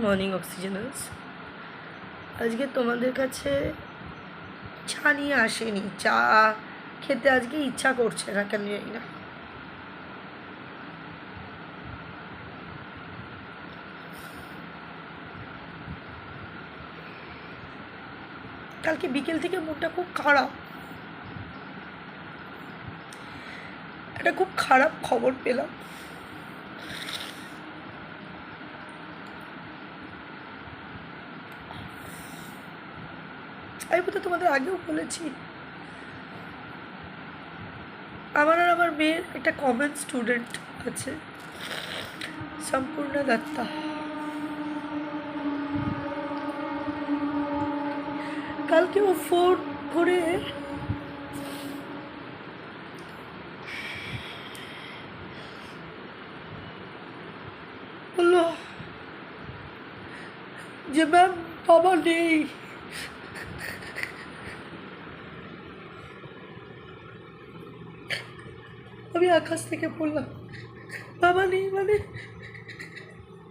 Morning অক্সিজেনার্স। আজকে তোমাদের কাছে চা নিয়ে আসেনি। চা খেতে আজকে ইচ্ছা করছে না, কেন জানি না। কালকে বিকেল থেকে মনটা খুব খারাপ। একটা খুব খারাপ খবর পেলাম। আমি বোধহয় তোমাদের আগেও বলেছি, আমার আর আমার মেয়ের একটা কমন স্টুডেন্ট আছে, সম্পূর্ণা দত্তা। কালকে ও ফোন করে বললো যে ম্যাম বাবা নেই। আমি আকাশ থেকে বললাম বাবা নেই মানে?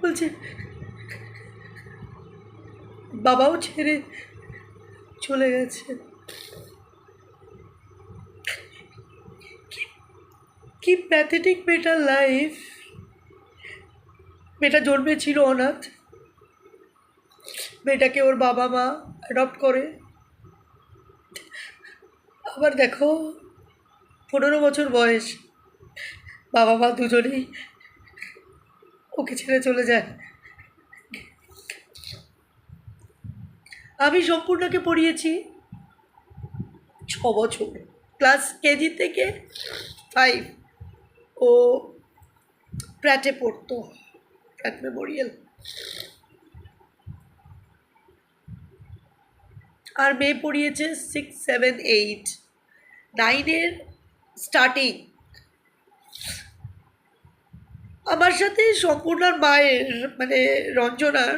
বলছে বাবাও ছেড়ে চলে গেছে। কি প্যাথেটিক মেয়েটার লাইফ। মেয়েটা জন্মেছিল অনাথ, মেয়েটাকে ওর বাবা মা অ্যাডপ্ট করে। আবার দেখো 15 বছর বয়স, বাবা মা দুজনেই ওকে ছেড়ে চলে যায়। আমি সম্পূর্ণকে পড়িয়েছি 6 বছর, ক্লাস কেজি থেকে 5 ও প্র্যাটে পড়তো, প্র্যাট মেমোরিয়াল। আর মেয়ে পড়িয়েছে 6, 7, 8, 9-এর স্টার্টিং। আমার সাথে সম্পূর্ণার মায়ের মানে রঞ্জনার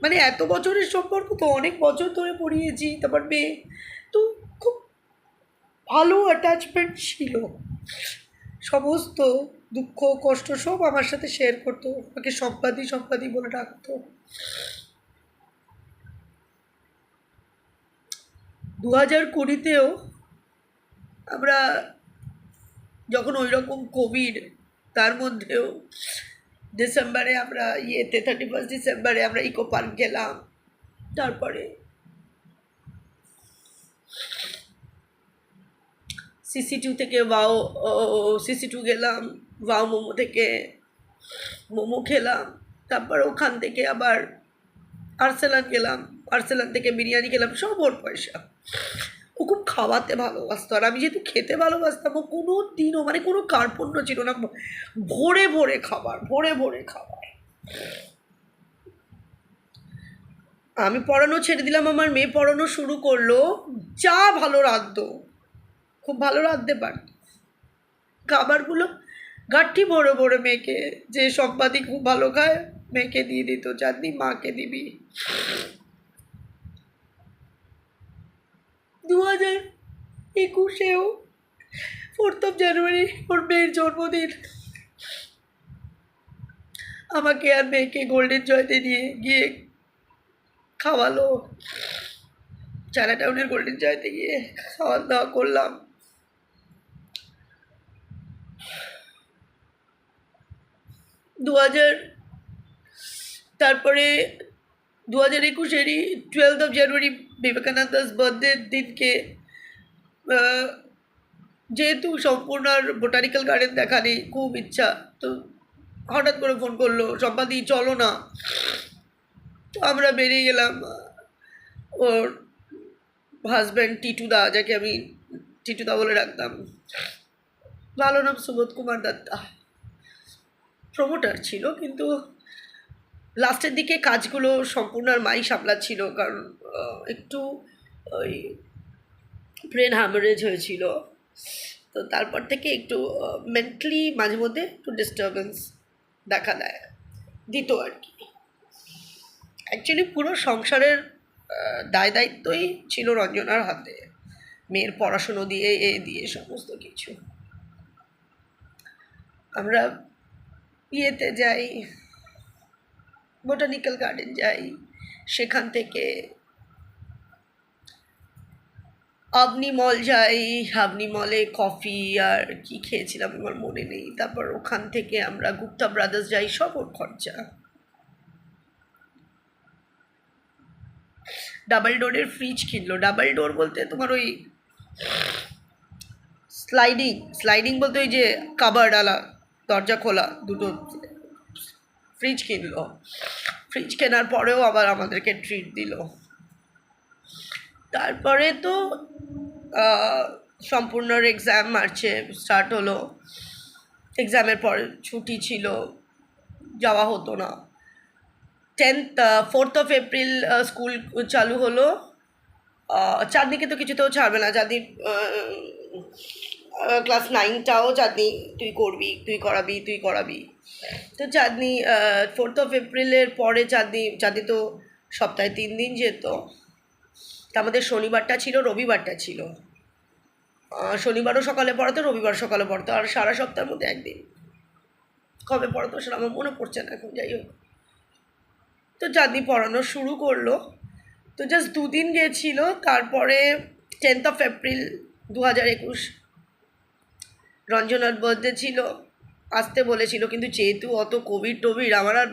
মানে এত বছরের সম্পর্ক তো, অনেক বছর ধরে পড়িয়েছি। তারপর মেয়ে তো খুব ভালো অ্যাটাচমেন্ট ছিল, সমস্ত দুঃখ কষ্ট সব আমার সাথে শেয়ার করতো, আমাকে সম্পাদি সম্পাদি বলে ডাকতো। 2020-তেও আমরা যখন ওই রকম কোভিড, তার মধ্যেও ডিসেম্বরে আমরা 31 ডিসেম্বরে আমরা ইকো পার্ক গেলাম। তারপরে CC2 থেকে CC2 গেলাম, ওয়াও মোমো থেকে মোমো খেলাম। তারপর ওখান থেকে আবার আর্সেলান গেলাম, আর্সেলান থেকে বিরিয়ানি খেলাম, সব ওর পয়সা। ও খুব খাওয়াতে ভালোবাসতো, আর আমি যেহেতু খেতে ভালোবাসতাম, ও কোনো দিনও মানে কোনো কার্পণ্য ছিল না। ভোরে ভোরে খাবার, ভোরে ভোরে খাবার। আমি পড়ানো ছেড়ে দিলাম, আমার মেয়ে পড়ানো শুরু করলো। যা ভালো রাঁধতো, খুব ভালো রাঁধতে পারত। খাবারগুলো গাঠি ভরে ভরে মেয়েকে, যে সম্পাদি খুব ভালো খায় মেয়েকে দিয়ে দিত, চাঁদনি মাকে দিবি। 2021-এও 4th জানুয়ারি ওর মেয়ের জন্মদিন, আমাকে আর মেয়েকে গোল্ডেন জয়তে নিয়ে গিয়ে খাওয়ালো। চায়নাটাউনের গোল্ডেন জয়তে গিয়ে খাওয়া দাওয়া করলাম। তারপরে 2021-এরই 12th জানুয়ারি বিবেকানন্দাস বার্থডের দিনকে, যেহেতু সম্পূর্ণার বোটানিক্যাল গার্ডেন দেখা নেই, খুব ইচ্ছা, তো হঠাৎ করে ফোন করলো সম্পাদি চলো না। তো আমরা বেরিয়ে গেলাম। ওর হাজব্যান্ড টিটুদা, যাকে আমি টিটুদা বলে রাখতাম, ভালো নাম সুবোধ কুমার দত্তা, প্রমোটার ছিল, কিন্তু লাস্টের দিকে কাজগুলো সম্পূর্ণার মাই সামলাচ্ছিল, কারণ একটু ওই ব্রেন হ্যামারেজ হয়েছিল। তো তারপর থেকে একটু মেন্টালি মাঝে মধ্যে একটু ডিস্টারবেন্স দেখা দেয় দিত আর কি। অ্যাকচুয়ালি পুরো সংসারের দায় দায়িত্বই ছিল রঞ্জনার হাতে, মেয়ের পড়াশুনো দিয়ে দিয়ে সমস্ত কিছু। আমরা ইয়েতে যাই, বোটানিক্যাল গার্ডেন যাই, সেখান থেকে আবনি মল যাই, আবনি মলে কফি আর কি খেয়েছিলাম আমার মনে নেই। তারপর ওখান থেকে আমরা গুপ্তা ব্রাদার্স যাই, সব ওর খরচা। ডাবল ডোরের ফ্রিজ কিনলো। ডাবল ডোর বলতে তোমার ওই স্লাইডিং বলতে ওই যে কাবার্ড আলা, দরজা খোলা দুটো ফ্রিজ কিনলো। ফ্রিজ কেনার পরেও আবার আমাদেরকে ট্রিট দিল। তারপরে তো সম্পূর্ণর এক্সাম মার্চে স্টার্ট হলো। এক্সামের পর ছুটি ছিল, যাওয়া হতো না। 4th of এপ্রিল স্কুল চালু হলো। চাঁদনিকে তো কিছুতেও ছাড়বে না। চাঁদনি ক্লাস 9টাও চাঁদনি তুই করবি, তুই করাবি। তো চাঁদনি 4th of এপ্রিলের পরে চাঁদনি তো সপ্তাহে 3 দিন যেত। তা আমাদের শনিবারটা ছিল, রবিবারটা ছিল। শনিবারও সকালে পড়াতো, রবিবার সকালে পড়তো, আর সারা সপ্তাহের মধ্যে একদিন। কবে পড়াতো সেটা আমার মনে পড়ছে না এখন, যাই হোক। তো চাঁদনি পড়ানো শুরু করলো। তো জাস্ট 2 দিন গিয়েছিল। তারপরে 10th of এপ্রিল 2021 রঞ্জনার বার্থডে ছিল, আসতে বলেছিল, কিন্তু যেহেতু অত কোভিড আমার আর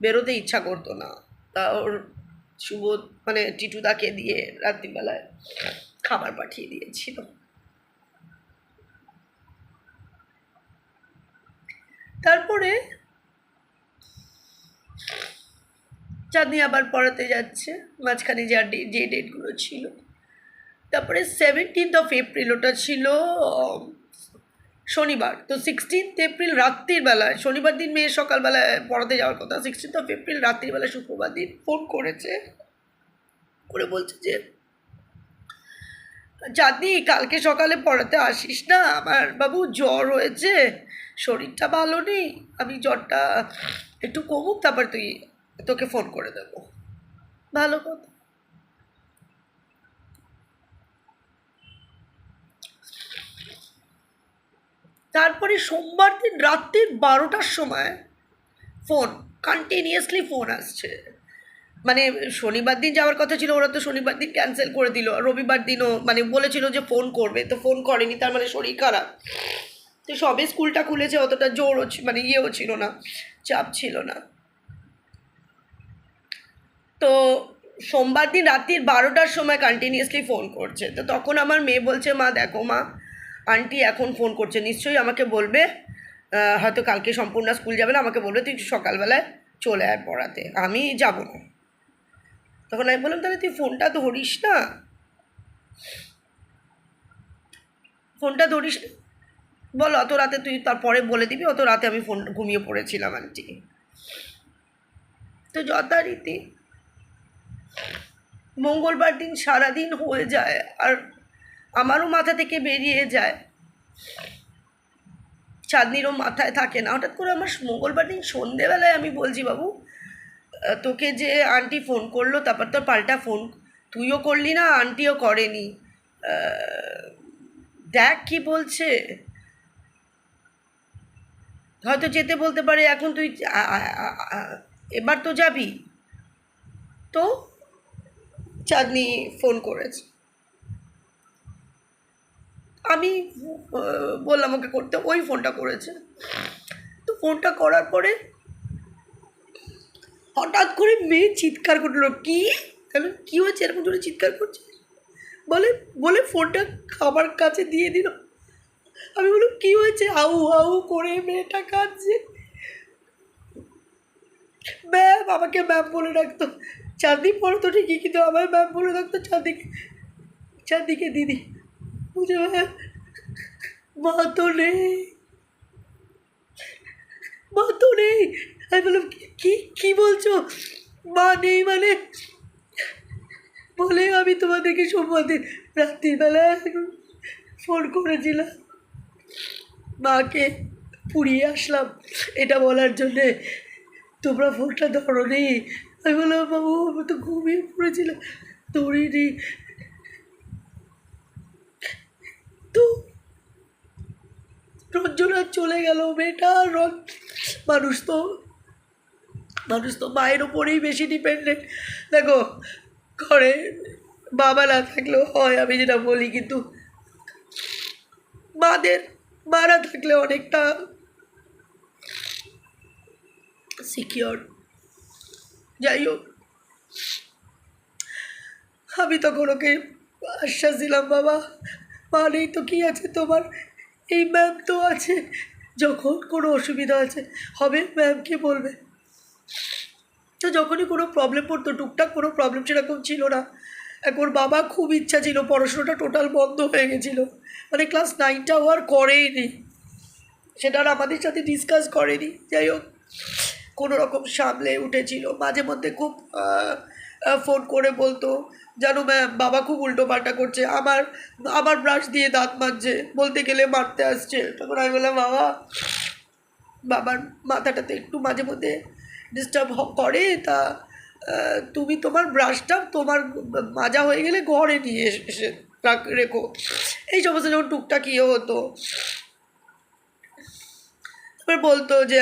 বেরোতে ইচ্ছা করতো না। তা ওর শুভ মানে টিটুদাকে দিয়ে রাত্রিবেলায় খাবার পাঠিয়ে দিয়েছিল। তারপরে চাঁদনি আবার পড়াতে যাচ্ছে, মাঝখানে যে ডেটগুলো ছিল। তারপরে 17th of এপ্রিল, ওটা ছিল শনিবার। তো 16th এপ্রিল রাত্রির বেলায়, শনিবার দিন মেয়ের সকালবেলায় পড়াতে যাওয়ার কথা, 16th of এপ্রিল রাত্রিবেলায় শুক্রবার দিন ফোন করেছে, করে বলছে যে চাঁদনি কালকে সকালে পড়াতে আসিস না, আমার বাবু জ্বর হয়েছে, শরীরটা ভালো নেই, আমি জ্বরটা একটু কমুক তারপর তোকে ফোন করে দেবো। ভালো কথা। তারপরে সোমবার দিন রাত্রির 12টার সময় কন্টিনিউয়াসলি ফোন আসছে। মানে শনিবার দিন যাওয়ার কথা ছিল, ওরা তো শনিবার দিন ক্যান্সেল করে দিল। রবিবার দিনও মানে বলেছিল যে ফোন করবে, তো ফোন করেনি, তার মানে শরীর খারাপ। তো সবে স্কুলটা খুলেছে, অতটা জোরও মানে ইয়েও ছিল না, চাপ ছিল না। তো সোমবার দিন রাত্রির 12টার সময় কন্টিনিউয়াসলি ফোন করছে। তো তখন আমার মেয়ে বলছে, মা দেখো মা, আন্টি এখন ফোন করছে, নিশ্চয়ই আমাকে বলবে, হয়তো কালকে সম্পূর্ণ স্কুল যাবে না, আমাকে বলবে তুই সকালবেলায় চলে আয় পড়াতে, আমি যাব না। তখন আমি বললাম, তাহলে তুই ফোনটা ধরিস না। বল অত রাতে তুই তারপরে বলে দিবি, অত রাতে আমি ফোন ঘুমিয়ে পড়েছিলাম আন্টি। তো যথারীতি মঙ্গলবার দিন সারাদিন হয়ে যায়, আর আমারও মাথা থেকে বেরিয়ে যায়, চাঁদনিরও মাথায় থাকে না। হঠাৎ করে আমার মঙ্গলবার দিন সন্ধেবেলায় আমি বলছি, বাবু তোকে যে আন্টি ফোন করলো, তারপর তোর পাল্টা ফোন তুইও করলি না, আন্টিও করেনি, দেখ কি বলছে, হয়তো যেতে বলতে পারে, এখন তুই এবার তো যাবি। তো চাঁদনি ফোন করেছে, আমি বললাম ওকে করতে, ওই ফোনটা করেছে। তো ফোনটা করার পরে হঠাৎ করে মেয়ে চিৎকার করলো, কি কী হয়েছে এরকম জোরে চিৎকার করছে, বলে ফোনটা আমার কাছে দিয়ে দিল। আমি বললাম কী হয়েছে, হাউ হাউ করে মেয়েটা কাঁদছে। ম্যাম, আমাকে ম্যাম বলে ডাকতো। চাঁদনি পড়তো ঠিকই, কিন্তু আমার ম্যাম বলে ডাকতো চাঁদনিকে দিদি। বুঝে মা তো নেই। আমি বললাম কি বলছো, মা নেই মানে? বলে আমি তোমাদেরকে সোমবার দিন রাত্রিবেলায় ফোন করেছিলাম, মাকে পুড়িয়ে আসলাম এটা বলার জন্যে, তোমরা ফোনটা ধরো নি। আমি বললাম, বাবু আমি তো ঘুমিয়ে পড়েছিলাম, ধরিনি। তো রঞ্জনা চলে গেল, মেয়েটা মানুষ তো মানুষ তো মায়ের ওপরেই বেশি ডিপেন্ডেন্ট। দেখো, ঘরে বাবা না থাকলেও হয়, আমি যেটা বলি, কিন্তু মারা থাকলে অনেকটা সিকিওর। যাই হোক, আমি তখন ওকে আশ্বাস দিলাম, বাবা মা নেই তো কী আছে, তোমার এই ম্যাম তো আছে, যখন কোনো অসুবিধা হবে ম্যামকে বলবে। তো যখনই কোনো প্রবলেম পড়তো, টুকটাক কোনো প্রবলেম সেরকম ছিল না। ওর বাবা খুব ইচ্ছা ছিল, পড়াশোনাটা টোটাল বন্ধ হয়ে গেছিলো, মানে ক্লাস 9টাও আর করেইনি, সেটা আর আমাদের সাথে ডিসকাস করেনি। যাই হোক, কোনো রকম সামলে উঠেছিল। মাঝে মধ্যে খুব ফোন করে বলতো, জানো ম্যাম বাবা খুব উল্টোপাল্টা করছে, আমার ব্রাশ দিয়ে দাঁত মাজছে, বলতে গেলে মারতে আসছে। তখন আমি বললাম, বাবার মাথাটাতে একটু মাঝে মধ্যে ডিস্টার্ব করে, তা তুমি তোমার ব্রাশটা তোমার মাজা হয়ে গেলে ঘরে নিয়ে এসে রেখো। এই সমস্ত যখন টুকটাক ইয়ে হতো, তারপর বলতো যে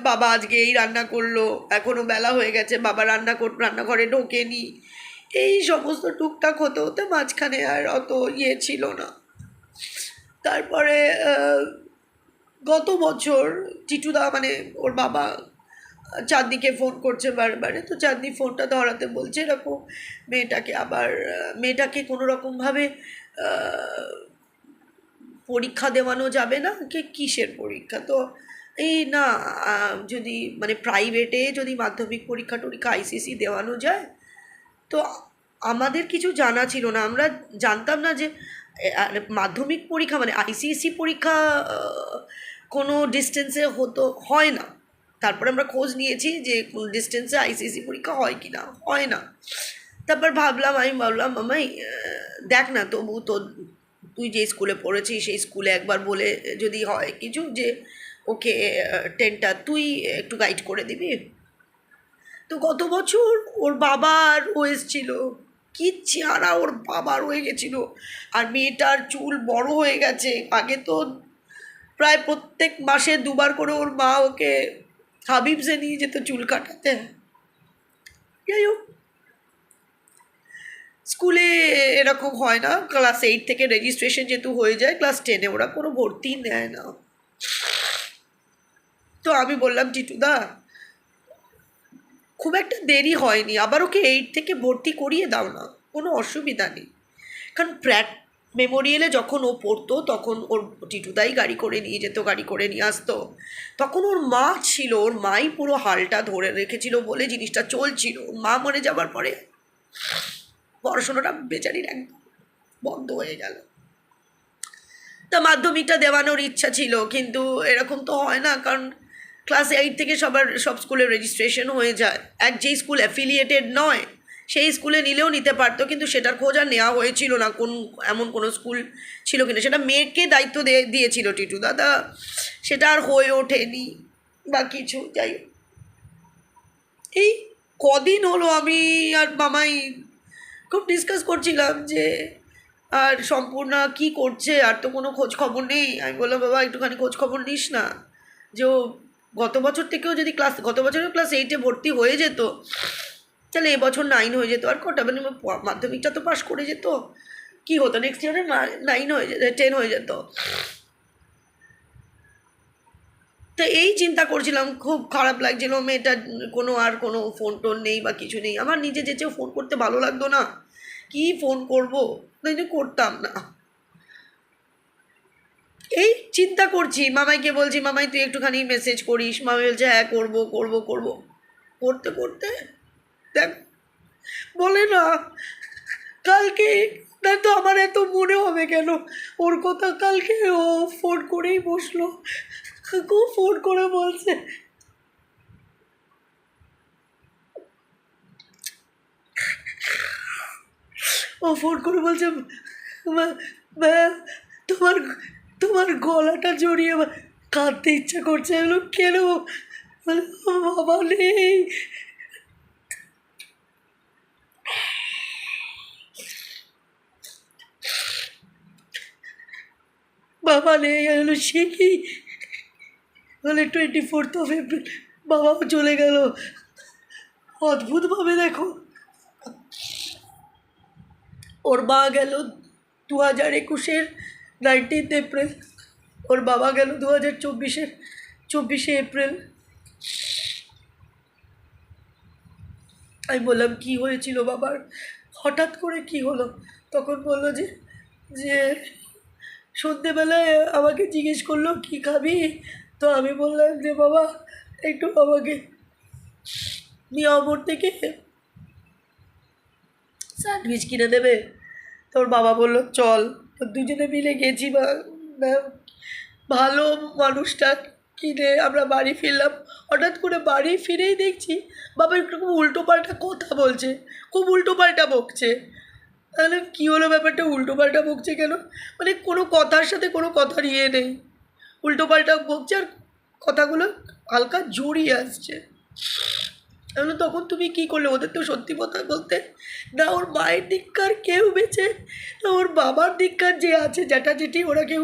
বাবা আজকে এই রান্না করলো, এখনও বেলা হয়ে গেছে, বাবা রান্নাঘরে ঢোকেনি। এই সমস্ত টুকটাক হতে হতে মাঝখানে আর অত ইয়ে ছিল না। তারপরে গত বছর টিটুদা, মানে ওর বাবা, চাঁদনিকে ফোন করছে বারবারে। তো চাঁদনি ফোনটা ধরাতে বলছে এরকম মেয়েটাকে কোনো রকমভাবে পরীক্ষা দেওয়ানো যাবে না। কিসের পরীক্ষা? তো এই না, যদি মানে প্রাইভেটে যদি মাধ্যমিক পরীক্ষা টরীক্ষা আইসিএসসি দেওয়ানো যায়। তো আমাদের কিছু জানা ছিল না, আমরা জানতাম না যে মাধ্যমিক পরীক্ষা মানে আইসিএসসি পরীক্ষা কোনো ডিস্টেন্সে হয় না। তারপরে আমরা খোঁজ নিয়েছি যে কোন ডিস্টেন্সে আইসিএসসি পরীক্ষা হয় কি না, হয় না। তারপর আমি ভাবলাম মামাই দেখ না, তবু তো তুই যে স্কুলে পড়েছিস সেই স্কুলে একবার বলে যদি হয় কিছু, যে ওকে 10টা তুই একটু গাইড করে দিবি। তো গত বছর ওর বাবার ও এসেছিল, কি চেহারা ওর বাবার হয়ে গেছিলো, আর মেয়েটার চুল বড় হয়ে গেছে। আগে তো প্রায় প্রত্যেক মাসে 2বার করে ওর মা ওকে হাবিবসে নিয়ে যেত চুল কাটাতে। যাই হোক, স্কুলে এরকম হয় না, ক্লাস 8 থেকে রেজিস্ট্রেশন যেহেতু হয়ে যায়, ক্লাস 10-এ ওরা কোনো ভর্তি নেয় না। তো আমি বললাম, টিটুদা খুব একটা দেরি হয়নি, আবার ওকে 8 থেকে ভর্তি করিয়ে দাও না, কোনো অসুবিধা নেই। কারণ মেমোরিয়ালে যখন ও পড়তো তখন ওর টিটুদাই গাড়ি করে নিয়ে যেত, গাড়ি করে নিয়ে আসতো। তখন ওর মা ছিল, ওর মাই পুরো হালটা ধরে রেখেছিল বলে জিনিসটা চলছিল। মা মরে যাবার পরে পড়াশোনাটা বেচারির একদম বন্ধ হয়ে গেল। তা মাধ্যমিকটা দেওয়ানোর ইচ্ছা ছিল, কিন্তু এরকম তো হয় না, কারণ ক্লাস 8 থেকে সব স্কুলে রেজিস্ট্রেশন হয়ে যায়। যেই স্কুল অ্যাফিলিয়েটেড নয় সেই স্কুলে নিলেও নিতে পারতো, কিন্তু সেটার খোঁজ আর নেওয়া হয়েছিল না এমন কোনো স্কুল ছিল কিনা। সেটা মেয়েকে দায়িত্ব দিয়েছিল টিটু দাদা, সেটা আর হয়ে ওঠেনি বা কিছু। যাই হোক, এই কদিন হলো আমি আর মামাই খুব ডিসকাস করছিলাম যে আর সম্পূর্ণা কি করছে, আর তো কোনো খোঁজ খবর নেই। আমি বললাম, বাবা একটুখানি খোঁজ খবর নিস না, যে ও গত বছরেও ক্লাস 8-এ ভর্তি হয়ে যেত, তাহলে এবছর 9 হয়ে যেত, আর কটা মানে মাধ্যমিকটা তো পাস করে যেত, কি হতো নেক্সট ইয়ারে 9 হয়ে যেত, 10 হয়ে যেত। তো এই চিন্তা করছিলাম, খুব খারাপ লাগছিল। মেয়েটার কোনো ফোন টোন নেই বা কিছু নেই। আমার নিজে যেচেও ফোন করতে ভালো লাগতো না, কি ফোন করবো, করতাম না। এই চিন্তা করছি, মামাইকে বলছি, মামাই তুই একটুখানি মেসেজ করিস। মামাই বলছে হ্যাঁ করবো করতে করতে দেখ বলে না, কালকে তো আমার এত মনে হবে কেন ওর কথা। কালকে ও ফোন করেই বসলো, খুব ফোন করে বলছে, তোমার তোমার গলাটা জড়িয়ে কাঁদতে ইচ্ছা করছে। এগুলো কেন? বাবা নেই, বাবা নেই। সে কি বলে 24 এপ্রিল বাবাও চলে গেল। অদ্ভুতভাবে দেখো, ওর মা গেল 2021-এর 19 এপ্রিল, ওর বাবা গেল 2024-এর 24শে এপ্রিল। আমি বললাম কী হয়েছিল বাবার, হঠাৎ করে কি হলো? তখন বললো যে যে সন্ধেবেলায় আমাকে জিজ্ঞেস করলো কী খাবি। তো আমি বললাম যে বাবা একটু আমাকে মিয়ামোড় থেকে স্যান্ডউইচ কিনে দেবে। তোর বাবা বললো চল। তো দুজনে মিলে গেছি বা ভালো মানুষটা কিনে আমরা বাড়ি ফিরলাম। হঠাৎ করে বাড়ি ফিরেই দেখছি বাবা একটু খুব উল্টোপাল্টা কথা বলছে, খুব উল্টোপাল্টা বকছে। তাহলে কী হলো ব্যাপারটা, উল্টোপাল্টা বকছে কেন? মানে কোনো কথার সাথে কোনো কথার ইয়ে নেই, উল্টোপাল্টা বকছে আর কথাগুলো হালকা জড়িয়ে আসছে। তাহলে তখন তুমি কী করলে? ওদের তো সত্যি কথা বলতে না ওর মায়ের দিককার কেউ বেঁচে, না ওর বাবার দিককার যে আছে জ্যাঠা জেঠি, ওরা কেউ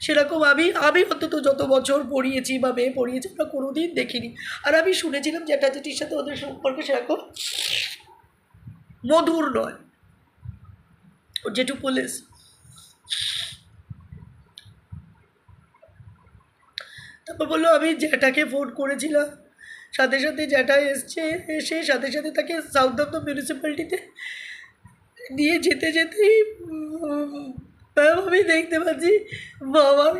সেরকম আমি অন্তত যত বছর পড়িয়েছি বা মেয়ে পড়িয়েছি আমরা কোনো দিন দেখিনি। আর আমি শুনেছিলাম জ্যাঠা জেঠির সাথে ওদের সম্পর্ক সেরকম মধুর নয়। ও জেঠু পুলিশ। তারপর বললো আমি জ্যাঠাকে ফোন করেছিলাম, সাথে সাথে জ্যাঠা এসে সাথে সাথে তাকে সাউথহ্যাম্পটন মিউনিসিপ্যালিটিতে নিয়ে যেতে যেতেই ম্যাম আমি দেখতে পাচ্ছি বাবার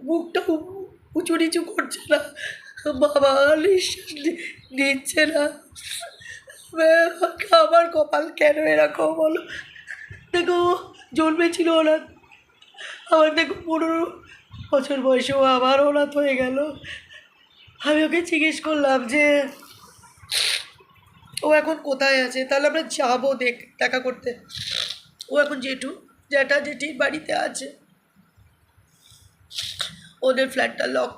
মুখটা উঁচু নিচু করছে না, বাবা নিঃশ্বাস নিচ্ছে না। ম্যাম আমার কপাল কেন এরকম বলো? দেখো জন্মেছিল ওরা, আমার দেখো 15 বছর বয়সেও আবার অনাথ হয়ে গেল। আমি ওকে জিজ্ঞেস করলাম যে ও এখন কোথায় আছে, তাহলে আমরা যাবো দেখা করতে। ও এখন জ্যাঠা জেঠির বাড়িতে আছে, ওদের ফ্ল্যাটটা লক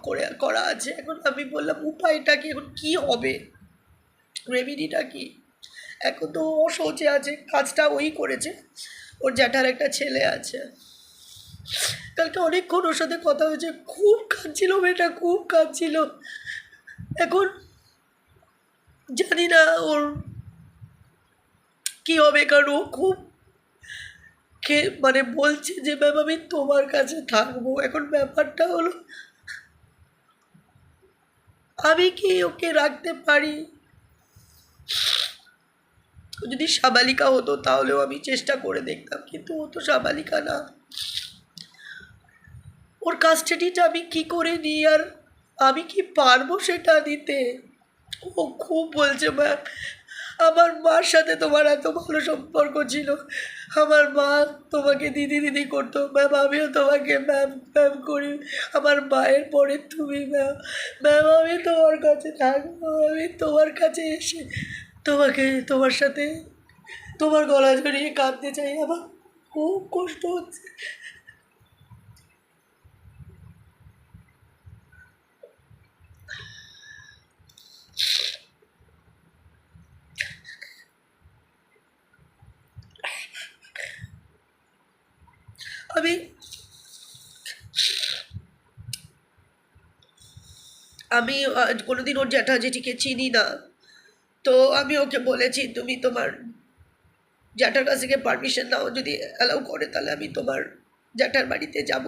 করা আছে। এখন আমি বললাম উপায়টা কি, এখন কী হবে, রেমিডিটা কি? এখন তো ও শৌচে আছে, কাজটা ওই করেছে, ওর জ্যাঠার একটা ছেলে আছে। কালকে অনেকক্ষণ ওর সাথে কথা হয়েছে, খুব কাঁদছিল মেয়েটা, খুব কাঁদছিল। এখন জানি না ওর কী হবে, কারণ ও খুব মানে বলছে যে ম্যাম আমি তোমার কাছে থাকবো। এখন ব্যাপারটা হলো আমি কি ওকে রাখতে পারি? যদি সাবালিকা হতো তাহলেও আমি চেষ্টা করে দেখতাম, কিন্তু ও তো সাবালিকা না। ওর কাস্টাডিটা আমি কি করে নিই, আর আমি কি পারবো সেটা নিতে? ও খুব বলছে ম্যাম আমার মার সাথে তোমার এত ভালো সম্পর্ক ছিল, আমার মা তোমাকে দিদি দিদি করতো, ম্যাম আমিও তোমাকে ম্যাম ম্যাম করি, আমার মায়ের পরে তুমি ম্যাম। ম্যাম আমি তোমার কাছে থাকবো, আমি তোমার কাছে এসে তোমার সাথে তোমার গলা জড়িয়ে কাঁদতে চাই, আমার খুব কষ্ট হচ্ছে। আমি আমি কোনোদিন ওর জ্যাঠা জেঠিকে চিনি না, তো আমি ওকে বলেছি তুমি তোমার জ্যাঠার কাছ থেকে পারমিশন নাও, যদি অ্যালাউ করে তাহলে আমি তোমার জ্যাঠার বাড়িতে যাব।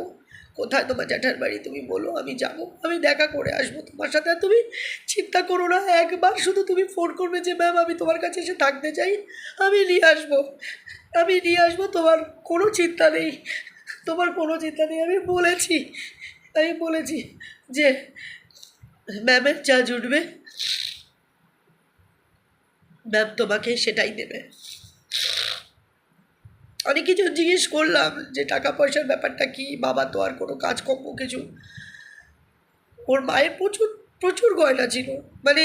কোথায় তোমার জ্যাঠার বাড়ি তুমি বলো, আমি যাব, আমি দেখা করে আসবো তোমার সাথে। আর তুমি চিন্তা করো না, একবার শুধু তুমি ফোন করবে যে ম্যাম আমি তোমার কাছে এসে থাকতে চাই, আমি নিয়ে আসবো, আমি নিয়ে আসবো, তোমার কোনো চিন্তা নেই, তোমার কোনো চিন্তা নেই। আমি বলেছি যে ম্যামের যা জুটবে ম্যাম তোমাকে সেটাই দেবে। অনেক কিছু জিজ্ঞেস করলাম যে টাকা পয়সার ব্যাপারটা কি, বাবা তো আর কোনো কাজকর্ম কিছু, ওর মায়ের প্রচুর প্রচুর গয়না ছিল, মানে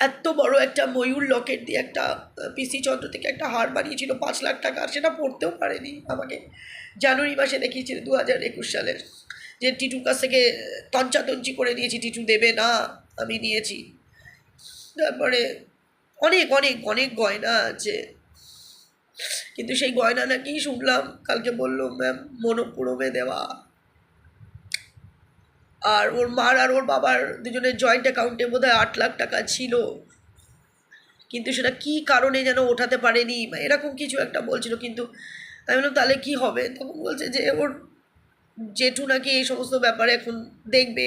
এত বড় একটা ময়ূর লকেট দিয়ে একটা পিসি চন্দ্র থেকে একটা হার বানিয়েছিল 5 লাখ টাকা, আর সেটা পড়তেও পারেনি, আমাকে জানুয়ারি মাসে দেখিয়েছিল 2021 সালের, যে টিটুর কাছ থেকে তঞ্চাতঞ্চি করে নিয়েছি, টিটু দেবে না, আমি নিয়েছি। তারপরে অনেক অনেক অনেক গয়না আছে, কিন্তু সেই গয়না নাকি শুনলাম কালকে বললো ম্যাম মনপুরমে দেওয়া। আর ওর মার আর ওর বাবার দুজনের জয়েন্ট অ্যাকাউন্টে বোধহয় 8 লাখ টাকা ছিল, কিন্তু সেটা কি কারণে যেন ওঠাতে পারেনি বা এরকম কিছু একটা বলছিল। কিন্তু আমি বললাম তাহলে কি হবে, তখন বলছে যে ওর জেঠু নাকি এই সমস্ত ব্যাপারে এখন দেখবে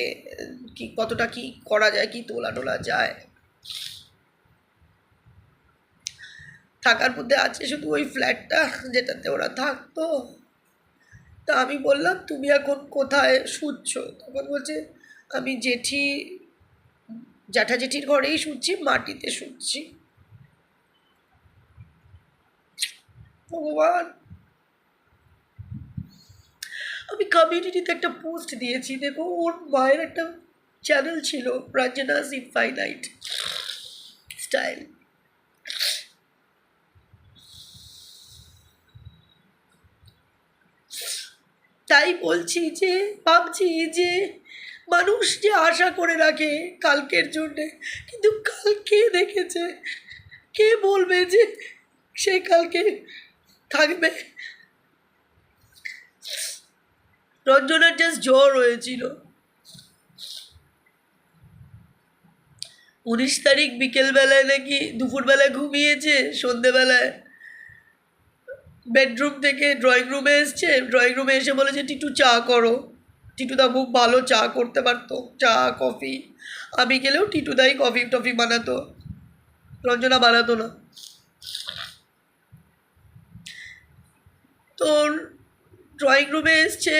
কি কতটা কি করা যায়, কি তোলা টোলা যায়। থাকার মধ্যে আছে শুধু ওই ফ্ল্যাটটা যেটাতে ওরা থাকতো। তা আমি বললাম তুমি এখন কোথায় শুচ্ছ, তখন বলছে আমি জ্যাঠা জেঠির ঘরেই শুচ্ছি, মাটিতে শুচ্ছি। ভগবান, আমি কমিউনিটিতে একটা পোস্ট দিয়েছি, দেখো ওর মায়ের একটা চ্যানেল ছিল রঞ্জনাস ইনফাইনাইট স্টাইল। তাই বলছি যে ভাবছি যে মানুষ যে আশা করে রাখে কালকের জন্যে, কিন্তু কালকে দেখেছে, কে বলবে যে সে কালকে থাকবে। রঞ্জনার জাস্ট জ্বর হয়েছিল 19 তারিখ বিকেলবেলায়, নাকি দুপুরবেলায় ঘুমিয়েছে, সন্ধেবেলায় বেডরুম থেকে ড্রয়িং রুমে এসছে, ড্রয়িং রুমে এসে বলেছে টিটু চা করো। টিটুদা খুব ভালো চা করতে পারতো, চা কফি। আমি গেলেও টিটুদাই কফি টফি বানাতো, রঞ্জনা বানাতো না। তো ড্রয়িং রুমে এসছে,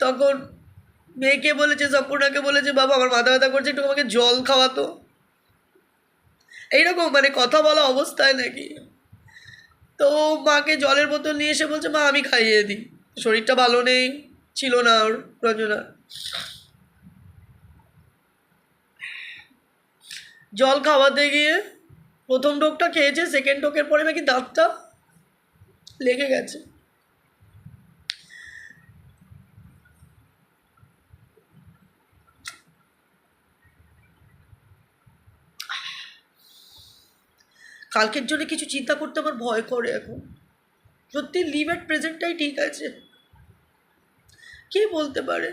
তখন মেয়েকে বলেছে, সম্পূর্ণাকে বলেছে বাবা আমার মাথা ব্যথা করছে, একটু আমাকে জল খাওয়াতো। এইরকম মানে কথা বলা অবস্থায় নাকি। তো মাকে জলের বোতল নিয়ে এসে বলছে মা আমি খাইয়ে দিই, শরীরটা ভালো নেই ছিল না ওর রঞ্জনার। জল খাওয়াতে গিয়ে প্রথম ঢোকটা খেয়েছে, সেকেন্ড ঢোকের পরে নাকি দাঁতটা লেগে গেছে। কালকের জন্য কিছু চিন্তা করতে আমার ভয় করে এখন। সত্যি লিভ অ্যাট প্রেজেন্টটাই ঠিক আছে। কে বলতে পারে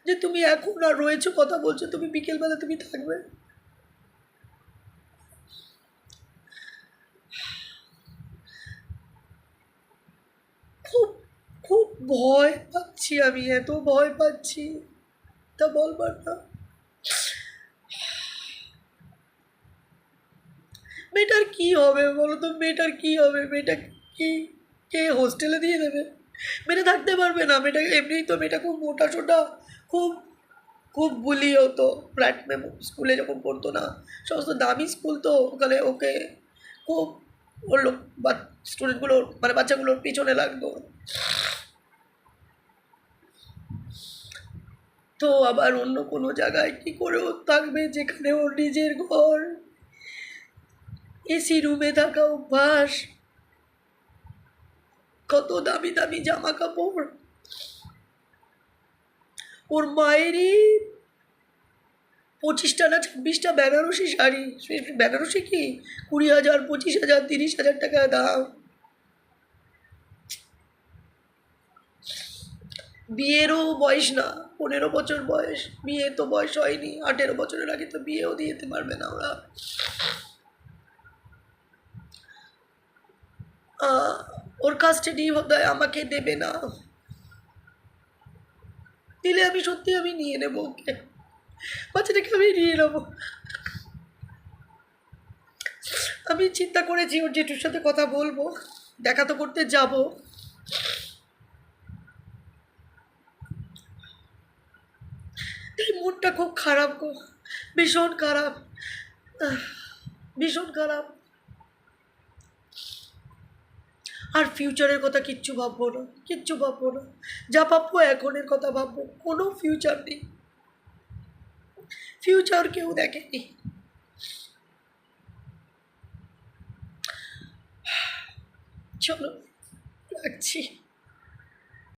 যে তুমি এখন আর রয়েছো, কথা বলছো, তুমি বিকেলবেলা তুমি থাকবে। খুব খুব ভয় পাচ্ছি আমি, এত ভয় পাচ্ছি তা বলবার না। মেয়েটার কি হবে বলো তো, মেয়েটার কি হবে, মেয়েটা কি, কে হোস্টেলে দিয়ে দেবে? মেয়েটা থাকতে পারবে না। মেয়েটাকে এমনিই তো মেয়েটা খুব মোটা সোটা, খুব খুব বুলি হতো ফ্ল্যাট স্কুলে যখন পড়তো না, সমস্ত দামি স্কুল তো ওখানে ওকে খুব ওর লোক স্টুডেন্টগুলোর মানে বাচ্চাগুলোর পিছনে লাগতো। তো আবার অন্য কোনো জায়গায় কি করে ও থাকবে যেখানে ওর নিজের ঘর, এসি রুমে থাকা অভ্যাস, কত দামি দামি জামা কাপড়। ওর মায়েরই 25টা না 26টা বেনারসি শাড়ি। বেনারসি কি 20,000 25,000 30,000 টাকা দাম। বিয়েরও বয়স না, 15 বছর বয়স, বিয়ে তো বয়স হয়নি, 18 বছরের আগে তো বিয়েও দিতে পারবে না ওরা। ওর কাস্টাডি বোধহয় আমাকে দেবে না, দিলে আমি সত্যি আমি নিয়ে নেবো ওকে, বাচ্চাটাকে আমি নিয়ে নেবো। আমি চিন্তা করেছি ওর জেঠুর সাথে কথা বলবো, দেখা তো করতে যাব। এই মনটা খুব খারাপ গো, ভীষণ খারাপ, ভীষণ খারাপ। আর ফিউচারের কথা কিচ্ছু ভাববো না, কিচ্ছু ভাববো না, যা ভাববো এখনের কথা ভাববো। কোনো ফিউচার নেই, ফিউচার কেউ দেখেনি। চলো রাখছি।